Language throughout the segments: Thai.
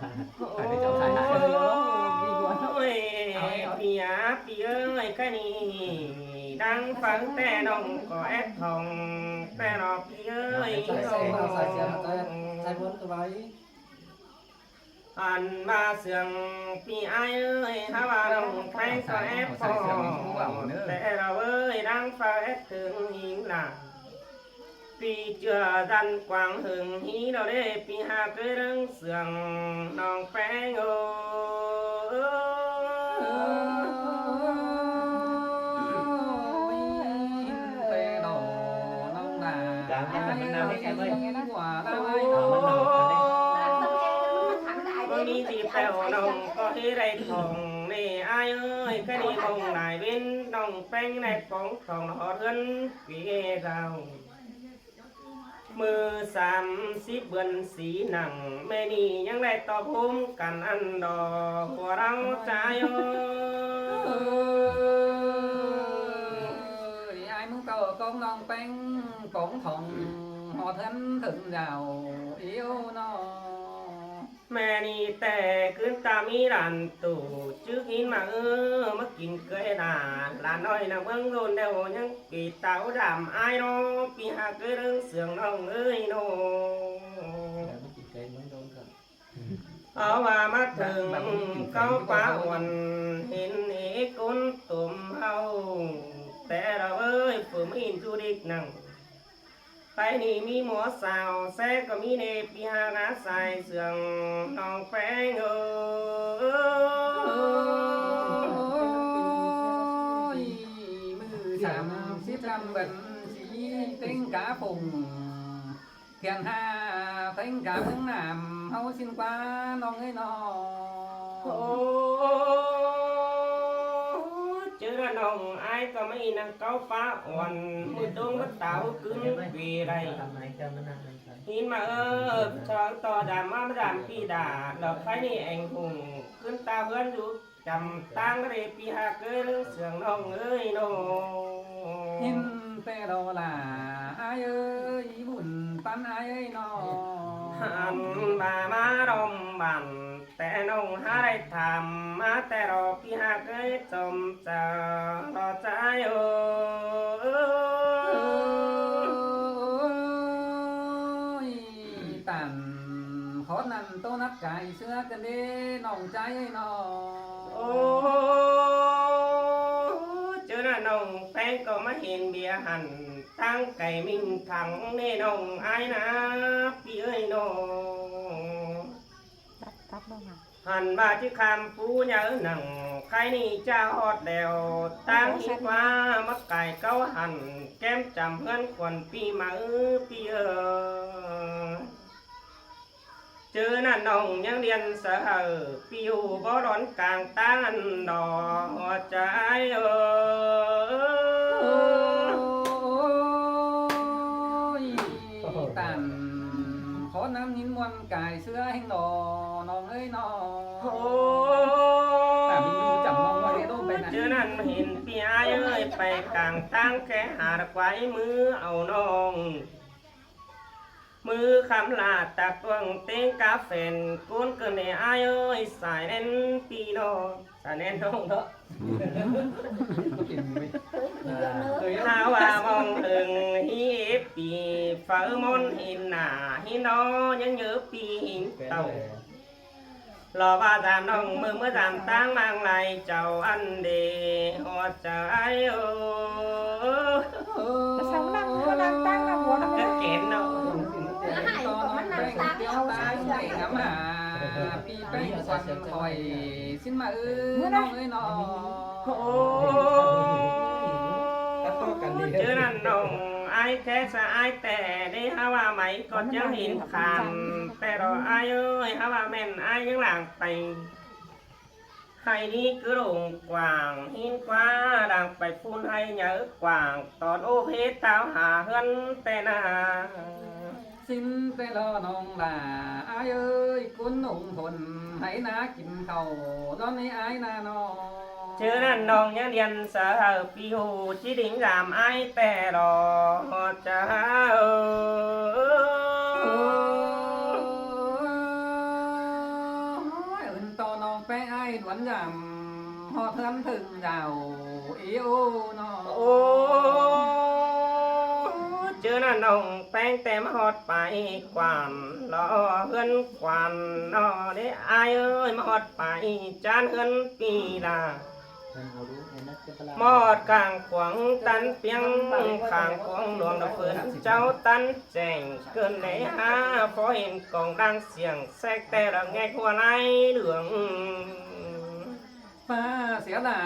phải để cháu xài lại vì buồn ôiพี่พี่เอ้ยแค่นี้ดังฟังแต่น้องก็แอบทองแต่รอพี่เอ้ย sai vốn cái váy อันมาเสียงพี่ไอ้เอ้ยถ้าว่าน้องใครก็แอบทองแต่เราเอ้ยดังฟังแอบถึงหิงหลังปีเจือดันกวางหึงฮีเราได้ปีหาเกยเรื่องเสียงน้องแป้งโอ้มีจีแปวน้องก็ให้ไรทองนี่ไอ้เอ้ยแค่นี้มองนายเว้นน้องแป้งในปองทองหอเรือนปีเรามือ30เบือนสีหนังแม่นี่ยังได้ตอบคุ้มกันอันดอกหัวเราใจโอ้ai muốn cầu con non bánh cổng thòng họ thân thượng giàu yêu nó แม่นี่แต่ขึ้นตามีร้านตู่ชื่อกินมามากินเกยหนาหลานน้อยนะเมืองโดนเดียวยังปีเต้าดำไอ้น้องปีหาเกยเรื่องเสียงน้องเอ้ยน้องเอาว่ามาถึงเขาป่าวันเห็นเอกคนตุ่มเฮาแต่เราเอ้ยฝืนอินจูดิกนังไปนี่มีหมอสาวแซ่ก็มีเนปีหางาใส่เสื่องน้องแป้งเอ้ยมือ30bệnh chỉ tính cả phùng thiền hà tính cả hướng nam hậu xin qua non ấy nó chứ là nông ai có mấy năng cáo phá hoàn một đông bất táo cứng vì đây nhìn mà cho to đàm mà đàm pi đà đọc phải đi anh hùng cứng ta vươn rút chầm tăng cái pi hà cơ lưng sườn nông ơi nông nhìn pe đó là ai ơi buồn tan ai ơi nó hàn bà má đông bànแต่น้องหาได้ทำมาแต่รอพี่หาเคยจมจะรอใจโอ้ยตันขอนั่นโตนับไก่เสื้อกันเด้น้องใจน้องโอ้เจอหน้าน้องแป้งก็มาเห็นเบียร์หันตั้งไก่มิ่งถังเน่น้องอายนะพี่เอ้ยน้องหันมาที่คำปูเยอะหนังใครนี่จะฮอดเดวตั้งหิว่ามักไก่เก้าหันแก้มจำเพื่อนควนปีมาปีเจอหน้าน้องยังเรียนเสือปิวบ่ร้อนกลางตั้งดอกใจตันขอน้ำนิ้นมวนไก่เสื้อให้หล่อน้องเอ้ยน้องแต่มีมือจับน้องไว้ต้องไปไหน เจอนั่นเห็นพี่อายเอ้ยไปกลางตั้งแค่หาดไว้มือเอาน้องมือคำลาตะกวงเต้งกาแฟนก้นเกินในอายเอ้ยสายแน่นปีน้องสายแน่นน้องเถอะถ้าว่ามองถึงฮีปีเฝ้ามนเห็นหน้าฮีน้อยังเยอะปีหินเต่ารอว่าตามน้องมือเมื่อตามตั้งมังไหลเจ้าอันเดหัวใจโอ้sao nó đang tăng nó buồn nó เก็บเนาะ ngắm hà pi bay xoắn hỏi xin màน้องเอ้ยน้อง โอ้เจอนั่นน้องไอ้แค่สะไอ้แต่ได้ฮาว่าไหมก็จะเห็นคำแต่รอไอ้เอ้ยฮาว่าแม่นไอ้ยังหลังไปให้นี่cứ rụng quàng hin quá đang phải phun hay nhớ quàng tòn ô phê tao hà hơn tên à xinไปรอน้องล่ะอายเอ้ยคุณหนุ่มทนให้นากินข้าวตอนนี้อายนาน้อง chứนั่นน้องยังเรียนเสือปีหูจีดิ่งรามไอ้แต่รอจะ หวนยำหอเทือนถึงยาวอีโอเนาะ โอ้เจอหน้าน้องแป้งแต่มาฮอดไปกวานรอเฮือนกวานนอเด้อายเอ้ยมาฮอดไปจานเฮือนปีลา มอดกลางขวางตันเปียงข้างขวางหลวงดอกเฟือนเจ้าตันแจงเกินไหนหาพอเห็นกองดังเสียงแทรกแต่ละแงกหัวไหลเหลือง ป้าเสียดา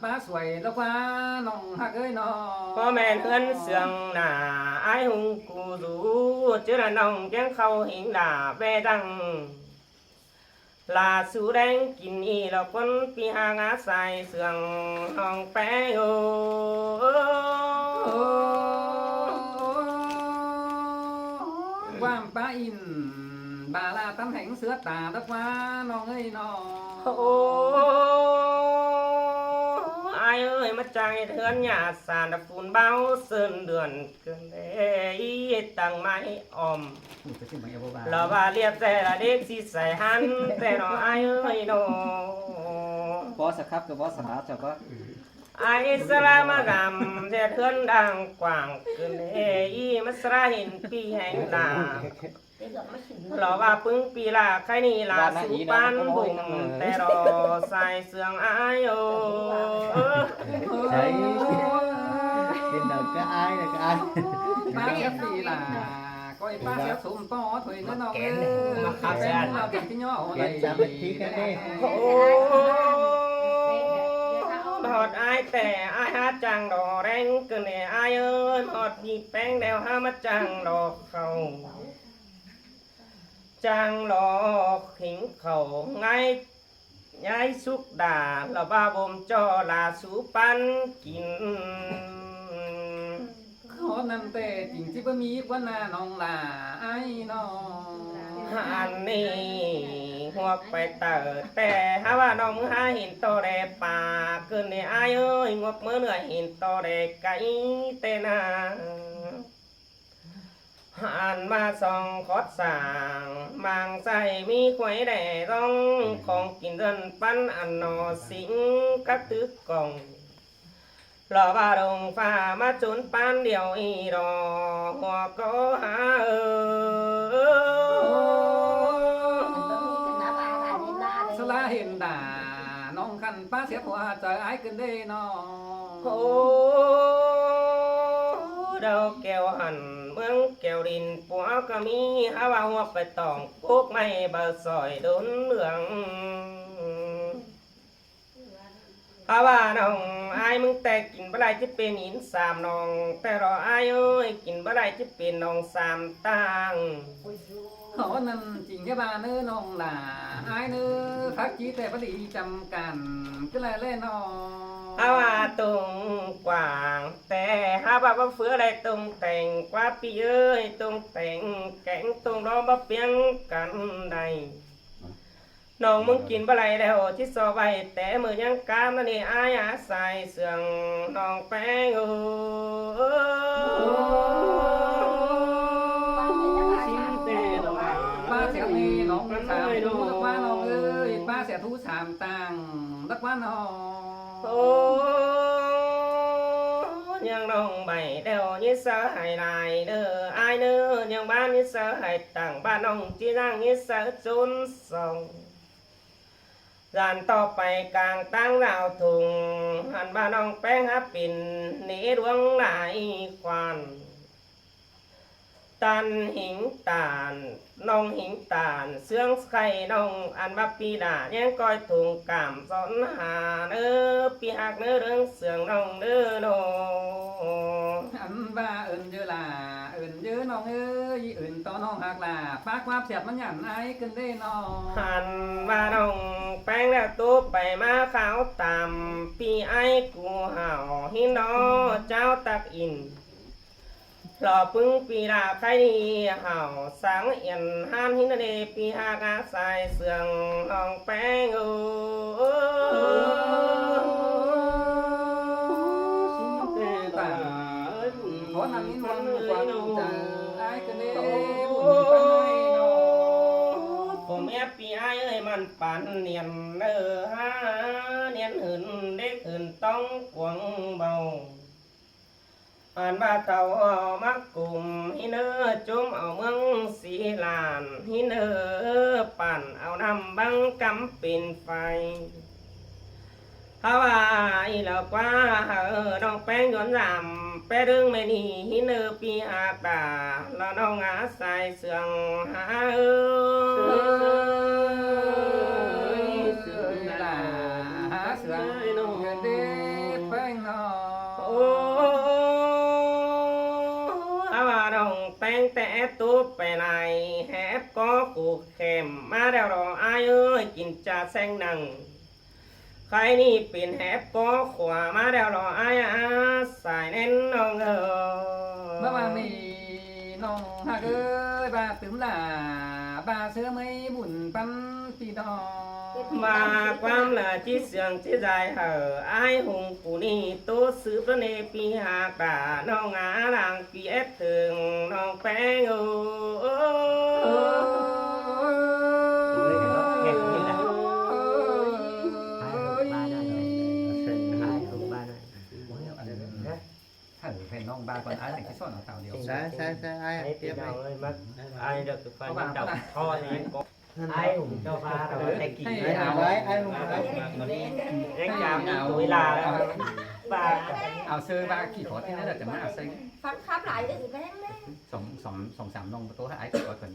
ป้าสวยแล้วว่าน้องฮักเอ้ยน้อง พ่อแม่เฮือนเสียงหน้าไอ้หุงกูรู้เจอน้องแกงเข้าหิงด่าแวดังลาสูแดงกินอีเราคนปีหางาใส่เสียงน้องแป้งโอ ความป้าอินบาลาตั้มแห่งเสือตาตะว่าน้องเอ้ยน้อง โอ้อายเอ้ยมาใจเถือนหยาสารฝุ่นเบาเสื่นเดือนเกินเอ้ยตั้งไม้ออมเราว่าเรียบแต่ละเด็กสิใส่หันแต่น้ออายเอ้ยน้อบ อสครับกับบอสสาเจ้าก็ อายสลามากำแต่เถือนดังกว้างเกินเอ้ยมาสระเห็นปีแห่งดาเราว่าปึ้งปีลาใครนี่ลาสุปานบุญแต่รอใส่เสื่องอายโอ ใช่เป็นเด็กก็อายเลยก็อาย ป้าเสียปีล่ะก้อยป้าเสียสมต่อถอยน้องเอ้ยเป็นเราจากที่ย่ออะไร โอ้บอดอายแต่อายหาจังดอแรงเกินเลยอายเอ้ยบอดหยิบแป้งแล้วหามาจังดอกเขาจังดอกหิงเขาไงย้ายสุกด่าละบ้าบ่มจอลาสูปันกิน ขอนั่นแต่จริงที่บ่มีวันหน้าน้องล่ะไอ้น้อง หันนี่หัวไปเติดแต่หาว่าน้องหาเห็นโตแดป่าเกินในอายเอ้ยงบเมื่อเหนื่อยเห็นโตแดไก่เตนาหันมาส่องคอดสางมางใส่มีไข่แดดร้องของกินเดินปั้นอันนอสิงกักตึกกล่องรอบาดงฟ้ามาจุนปานเดียวอีรอหัวก็หาสลาเห็นด่าน้องคันป้าเสียผัวใจไอ้เกินได้น้อง โอ้ดาวแก้วหันเมืองแก้วดินปัวก็มีหาว่าหัวไปตองพวกไม่เบาซอยโดนเหลืองหาว่าน้องอายมึงแต่กินบ่ได้จะเป็นหินสามน้องแต่รออายเอ้ยกินบ่ได้จะเป็นน้องสามตัง ขอนั่นจริงแค่บาเนื้อน้องล่ะไอ้เนื้อทักจีแต่พอดีจำกันก็เลยเล่นน้อง หาว่าตรงกว่างแต่หาว่าเฟืออะไรตรงแต่งกว่าพี่เอ้ยตรงแต่งแกงตรงรอบ่เปียงกันใดน้องมึงกินบ่ไรแล้วที่ซอไว้แต่มือยังกามนั่นนี่อายอาใส่เสื่องน้องแป้งโอ้ ป้าเสียมีน้องสามทูรักว่าน้องเอ้ยป้าเสียทูสามตังรักว่าน้อง โอ้ยังน้องใบเดียวยิ่งเสือหายลายเด้ออายเด้อยังบ้านยิ่งเสือหายต่างบ้านน้องจีนั่งยิ่งเสือจุนส่งร้านต่อไปกลางตั้งดาวถุงหันบ้านน้องแป้งฮับปิ่นหนีดวงไหลควันตันหิงตาลน้องหิงตาลเสื่องไข่น้องอันบับปีดายังก้อยถุงกามสอนหาเนื้อปีหักเนื้อเรื่องเสื่องน้องเด้อโน อันว่าเอิญเยอะล่ะเอิญเยอะน้องเอ้ยเอิญต่อน้องหักล่ะป้าความเสียบมันหยันไอ้กันได้น้อง หันว่าน้องแป้งแล้วตู้ไปมาขาวตามปีไอ้กูเห่าหินน้อเจ้าตักอินหล่อปึ้งปีดาใครดีเห่าสังเอียนห้านหินเดปีหากาใส่เสื่องน้องแป้งโอ้ขอนั่งนินวันความใจไอ้กันได้บุญไปน้อง ผมเอ มียปีอ้ายเอ้ยมันปันเนียนฮะเนียนหืนเด็กหืนต้องกวงเบาอ่านบาเต่ามักกลุ่มฮิเนอจุ่มเอาเมืองสีลานฮิเนอปั่นเอานำบังกำเป็นไฟฮาวายแล้วกว่าน้องแป้งย้อนรำแป้ดึงไม่นี่ฮิเนอปีอาตาแล้วน้องอาใส่เสืองหาเสืองลาหาเสืองเด็ดแป้งนอ โอ้อาว่าน้องแป้งแต่ตุ๊บไปไหนแฮบก็กูเข็มมาแล้วรออายเอ้ยกินจ่าแซงนังใครนี่เป็นแฮบก็ขวามาแล้วรออายสายเน้นน้องเออ เมื่อวานนี้น้องหากเอ้ยบาตึมหลาบาเสื้อไม่บุญปันปีดอ มาความละจิตเสียงจิตใจเหออายหงผู้นี้ตัวซื้อพระเนปีหากตาน้องอาหลังปีเอฟถึงน้องแป้งโอ้ถ้าหรือเป็นน้องบาก่อนอ้ายแต่งที่ซ่อนเอาเต่าเดียว sai ai ไอ้ tiếp พี่น้อง này เอ้ยมักไอ้เด็กฟันดอกท่อนี้ไอ้หุ่มเจ้าฟ้าเราแต่กี่ ai không phải ai không phải เร่งจามตัวเวลาแล้วบ้า เอาเสื้อบาขี่ขอที่นั่นแต่มาเอาเสื้อ Phát khắp lại cái gì cái đấy สองสามน้องประตูให้อ้ายก่อนถึง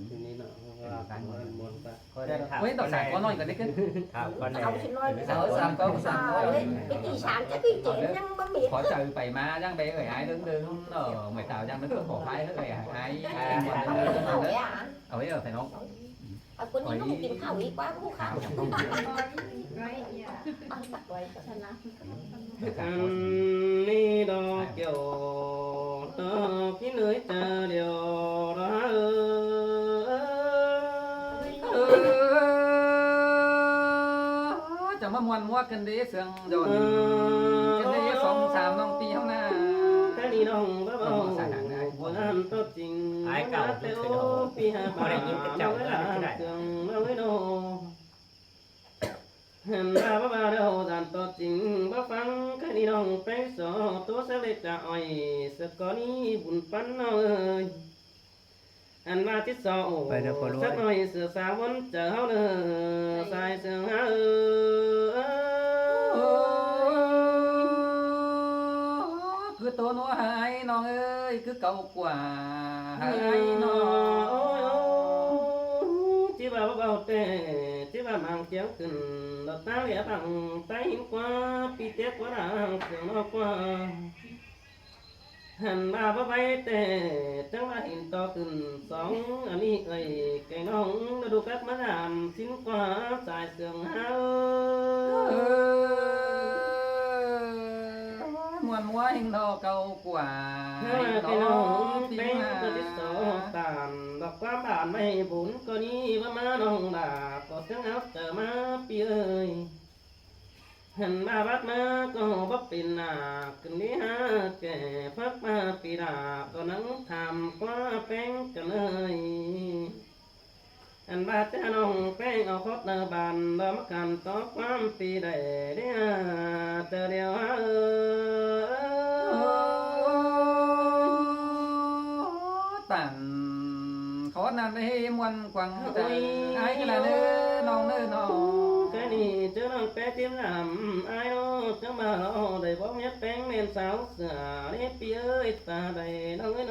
เขาได้ถาม เว้ยต่อสายก็น้อยกันได้ขึ้น ถามก่อน Ông xin lỗi cái Sáu, sáu, có sáu. Cái gì sáng cái gì chị nhăn bấm miệng ขอเจอไปมาจังไปเอ่ยไอ้ดึงดึงไม่ต่าวจังมันก็ขอไฟเอ่ยไอ้ Khẩu ấy à เอาไว้เอาใส่น้อง À con đi nó không tìm khẩu ý quá cũng khảo Ăn tặc vậy sao nào นี่ดอกเกี่ยวดอกพี่เหนื่อยเจอเดียวรักจะมามวนมัวกันเด้เสียงโดนกันเด้สองสามน้องปีข้างหน้า แค่นี้น้องบ้าบ้าวันตัวจริงไอ้เก่าเต้าปีหาบ้าเราไม่ละเกินเราไม่โนเห็นบ้าบ้าเราดันตัวจริงบ้าฟังแค่นี้น้องแป้งสอตัวเสล็ดจะอ่อยสกอนี้บุญปันน้องเอ้ยอันมาที่สองสักหน่อยเสือสาววันเจอเขาเลยใส่เสือหาคือตัวนัวหายน้องเอ้ยคือเก่ากว่าหายน้อง chỉ vào bao tê chỉ vào mang kéo cần đợt tao lẽ bằng tay hiến qua pi tét quá là sườn nó qua hành ba ba bay tê trắng là hình to cần sóng anh đi ơi cái nong nó đồ các má làm xin qua xài sườn ha muôn mua hình đo cầu quả cái nong bên tôi đi sổ tàn đọc qua bản mày bốn con đi ba má nong bà có tiếng áo chờ má pi ơi hành ba bát má có bắp pin à cần đi ha kẻ phát ma pi đà có nắng thảm qua bén cần ơi hành ba cha nong bén ở khót nơ bàn đó mắc cằn tó quam pi để đi à chờ điều ha tàn khó nan đây muôn quăng ai cái là nơ nong cái này chứ nó bé tiếng làm ai đó chứ mà nó đầy bóng nhát bén lên sáu sửa đi pi ơi ta đầy nó cái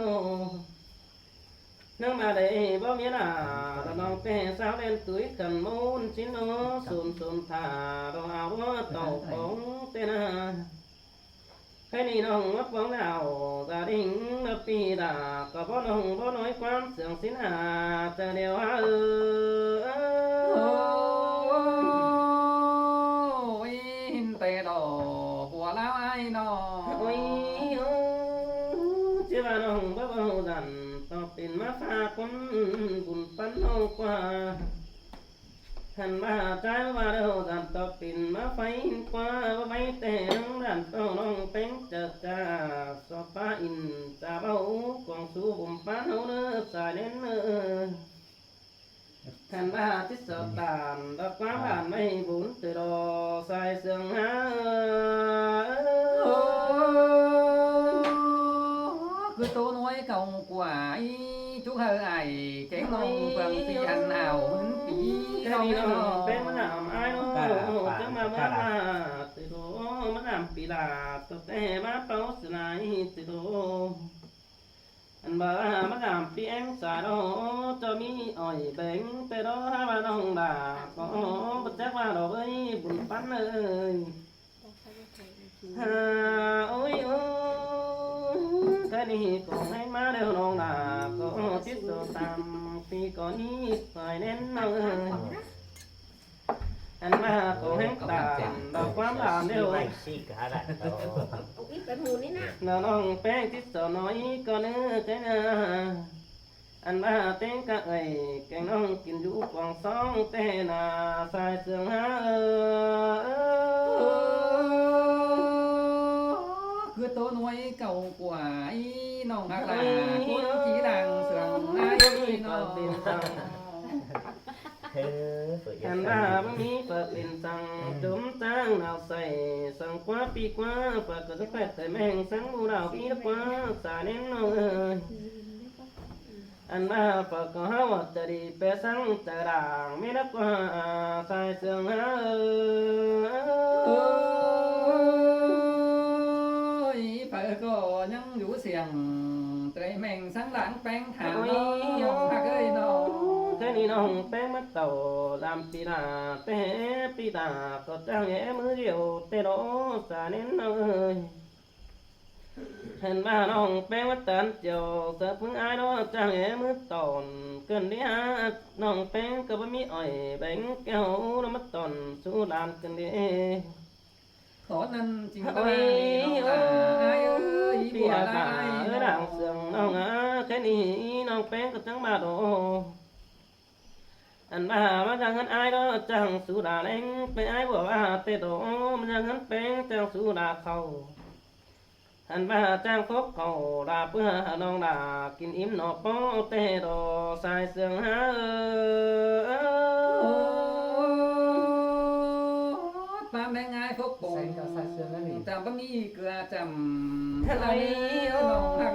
nó mà đầy bóng nhát là nó bé sáu lên túi cần môn chín nó sùn sùn thả đồ áo tàu bóng tên à cái này nó mất bóng nào gia đình nó pi đã có bó nói quan sướng xin à chờ điều ha tè đỏ của lão ai đỏ ôi chứ bà nông bắp bao dàn tao tiền má pha con buồn bắn hôm qua thành bà trái bà đâu dàn tao tiền má phay qua bay tè nông đàn tao nông bánh chợt cha so pha in cha bao quăng su bùm phá nấu nữa xài đến nữa ขันมาทิศตามดอกฟ้าผ่านไม่บุญติโดใส่เสื่องหา cứ tô nói cầu quả chú hơi ai chén non phần phi anh nào mình phi แค่นี้น้องเป็นมะนาวไอ้น้องจะมาบ้าติโดมะนาวปีลาตกแต่มาเป้าสลายติโดอันบ้ามะนาวปีแองสาโดจะมีอ้อยแบ่งแต่ดอถ้ามาน้องด่าก็บัดแจ๊กว่าดอกเอ้ยบุญปั้นเอ้ยโอ้ยโอ้แค่นี้ก็ให้มาเร็วน้องด่าก็ติดตัวตามปีก่อนนี้ใส่แน่นน้องเอ้ยอันมาก็ให้ตามดอกความด่าเร็ว ông ít phải mù đấy nè น้องแป้งที่สอน้อยก็เนื้อใจนะอันมาเต้งกะเอ้ยแกงน้องกินอยู่กวางสองเต้นาสายเสืองหาcứ tô nói cầu quả non hạt là cuốn chỉ đàn sườn ai nó อันมาบ่มีเปิดเป็นสังจมจ้างเอาใส่สังกว่าปีกว่าเปิดก็จะแปดแต่แม่งสังบูดาวปีละกว่าสาเน้นน้องเอ้ยอันมาเปิดก็หาว่าจะดีไปสังจะด่างไม่ละกว่าสายเสืองหาphải có những vũ xiềng trai mình sáng lãng bén thảo nó hạt ơi nó แค่นี้น้องแป้งมัดเต่าลำปีนาเต้ปีตาก็จ้างแง่มือเดียวเต้โดสาเน้นน้องเอ้ยเห็นว่าน้องแป้งมัดตันเจียวเสือพึ่งอายน้องจ้างแง่มือตอนเกินดีฮะน้องแป้งก็บ่มีอ้อยแบ่งแก้วน้ำมัดตอนสู้ลานกันดี khó nên chỉ có ôi ai ơi bia cả ở đằng sườnน้องcáiนี้น้องแป้งก็จังมาโดอันมาจังหันอายก็จังสุดาเล้งไปอายบอกว่าเตโตมันจังหันแป้งจังสุดาเขาอันมาจังพบเขาลาเพื่อน้องดากินอิ่มหนอป้อเตโตสายเสื่องหาba mấy ngày phúc bụng tạm có mi cửa chầm thay nó hạt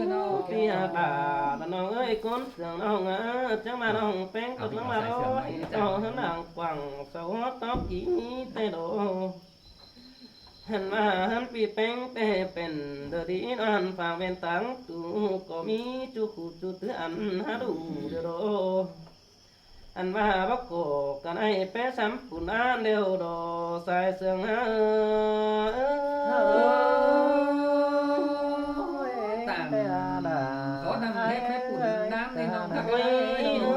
nó kia bà nó ơi con sườn nó chẳng mà nó bén cực lắm mà đó cho hắn nàng quẳng sầu tóc chỉ tê đồ hắn mà hắn bị bén tê bền đời đi nó hắn phàng bên táng tu có mi chu khu chu tứ ăn há đủ đồอันว่าบักโกกันไอ้แป้ซ้ำปุ่นอันเดียวดอสายเสืองหา tạm có nằm hết mấy cuốn nam nên nó hạt เฮ้ย ơi nó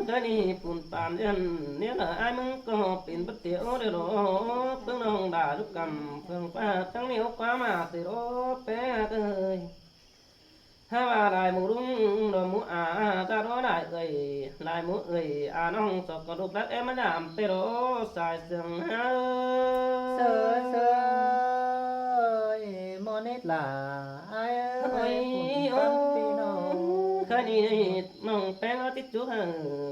ก็นี่ปุ่นปานยันเนี่ยละไอ้มึงก็เป็นบัดเตียวเดียวดอเพิ่งน้องด่าทุกกำเพิ่งป้าทั้งเหนียวความมาสิโอแป้เอ้ยถ้าว่าลายหมูรุ่งดอกหมูจะร้อได้เอ้ยลายหมูเอ้ยน้องสกกระดูกรักเอ็มมาดามเตโรสายเสืองหา mô nết là ai ơi ơi khơi đi mong bé nó tích chút hờ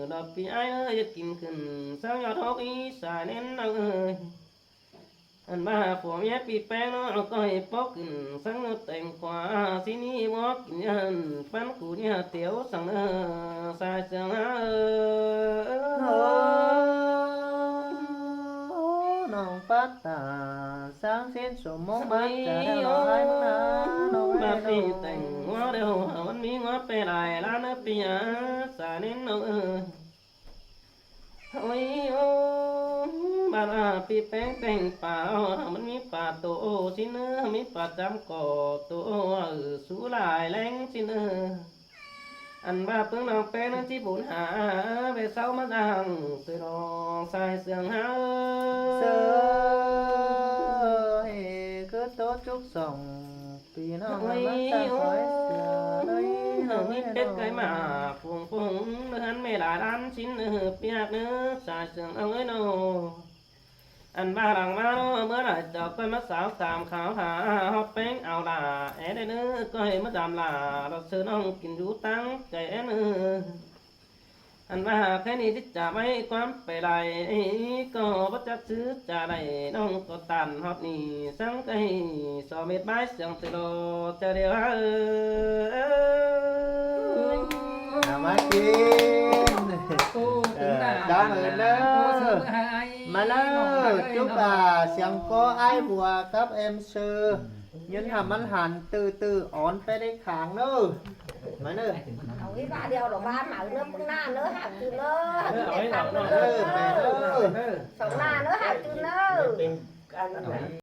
đọc vì ai ơi kim khẩn sao nhỏ thóc ý xài nên đâu ơi anh ba của mẹ bị bé nó coi bóc khẩn sáng nó tình quá xin đi bóc nhân bán cụ nhà tiểu sang xài sương nong phát tà sáng xin số mong bát trả theo hai nong bà phi tình hóa đều vẫn mi hóa pe đài lá nước pia xài nên đâu ơi ôi ô bà là pi bén bénป่ามันมีป่าโตสิเนื้อมีป่าจำก่อโตสูหลายแรงสิเนื้ออันบ้าเพิ่งน้องแป้งที่บุญหาไปเศร้ามาดังเสือรองสายเสืองหา sơ cứ tốt chúc sòng vì nó ôi sửa đây nó miเป็ดไก่หมาฟงฟงเนื้อหันไม่หลายล้านชิ้นเนื้อเปียกเนื้อสายเสืองเอาไว้โนอันบ้าหลังมาเมื่อไหร่จะไปมาสาวตามขาวหาฮอปแป้งเอาล่ะแอได้เนื้อก็ให้มาดามล่ะเราซื้อน้องกินอยู่ตั้งใจเนื้อ อันว่าแค่นี้ที่จะไม่ความไปได้ก็บ่จักซื้อจะได้น้องก็ตันฮอดนี่สังไกสอเม็ดไม้เสียงติโลจะเดียวมากิน cô cũng là Cảm ơn đó. Mà nó chúc xem có ai bùa các em sư nhưng hàm ăn hẳn từ từ ónไปได้ขางเนอะมาเนอะ เอาอีบ้าเดียวหรอบ้าหมาเนื้อพึ่งหน้าเนื้อหักจืดเนื้อหัก เน จื อะ ด เอา เนื้ ให้ อ เราเนอะเนอะ สองหน้าเนื้อหักจืดเนื้อ เป็นการ